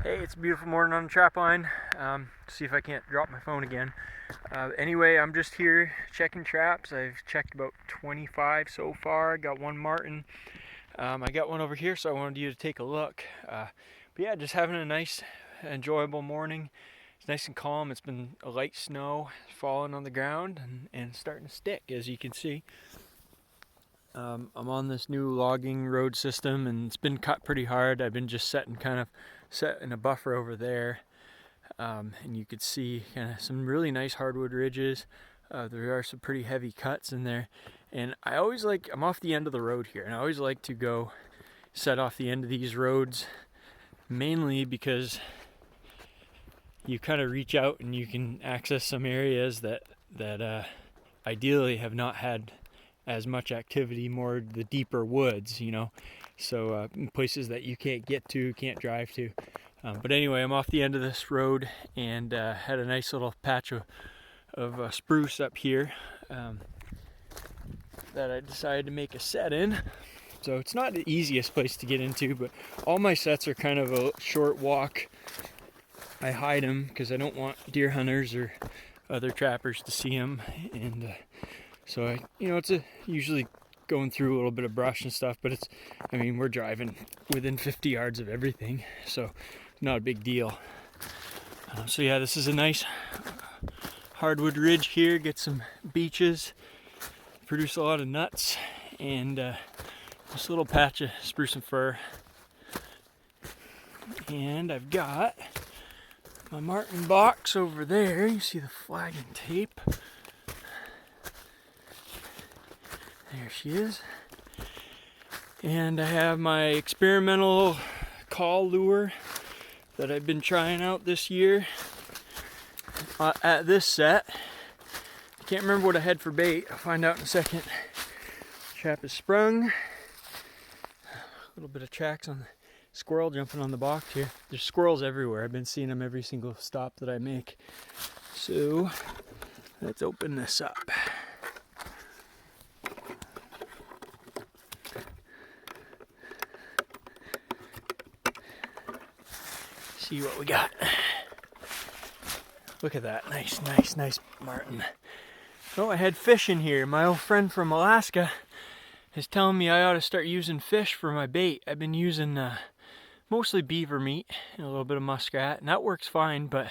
Hey, it's a beautiful morning on the Trapline. See if I can't drop my phone again. Anyway, I'm just here checking traps. I've checked about 25 so far. I got one Marten. I got one over here, so I wanted you to take a look. But yeah, just having a nice, enjoyable morning. It's nice and calm. It's been a light snow falling on the ground and starting to stick, as you can see. I'm on this new logging road system, and it's been cut pretty hard. I've been just setting a buffer over there, and you could see kind of some really nice hardwood ridges. There are some pretty heavy cuts in there, and I'm off the end of the road here, and I always like to go set off the end of these roads, mainly because you kind of reach out and you can access some areas that ideally have not had as much activity, more the deeper woods, so places that you can't get to, can't drive to. But anyway, I'm off the end of this road and had a nice little patch of spruce up here that I decided to make a set in. So it's not the easiest place to get into, but all my sets are kind of a short walk. I hide them because I don't want deer hunters or other trappers to see them, and so it's usually going through a little bit of brush and stuff, but we're driving within 50 yards of everything, so not a big deal. So yeah, this is a nice hardwood ridge here. Get some beeches, produce a lot of nuts, and this little patch of spruce and fir. And I've got my Marten box over there. You see the flag and tape. There she is. And I have my experimental call lure that I've been trying out this year at this set. I can't remember what I had for bait. I'll find out in a second. Trap is sprung. A little bit of tracks on the squirrel jumping on the box here. There's squirrels everywhere. I've been seeing them every single stop that I make. So let's open this up. See what we got. Look at that. Nice Marten. Oh, I had fish in here. My old friend from Alaska is telling me I ought to start using fish for my bait. I've been using mostly beaver meat and a little bit of muskrat, and that works fine, but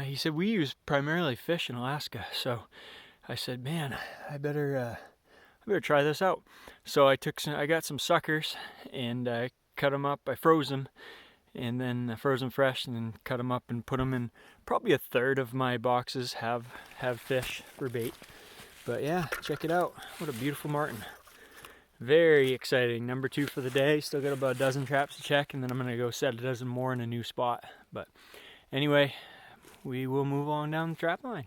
he said we use primarily fish in Alaska. So I said, man, I better try this out. So I got some suckers and I cut them up. I froze them, and then I froze them fresh, and then cut them up and put them in. Probably a third of my boxes have fish for bait. But yeah, check it out. What a beautiful Marten. Very exciting. Number 2 for the day. Still got about a dozen traps to check, and then I'm going to go set a dozen more in a new spot. But anyway, we will move on down the trap line.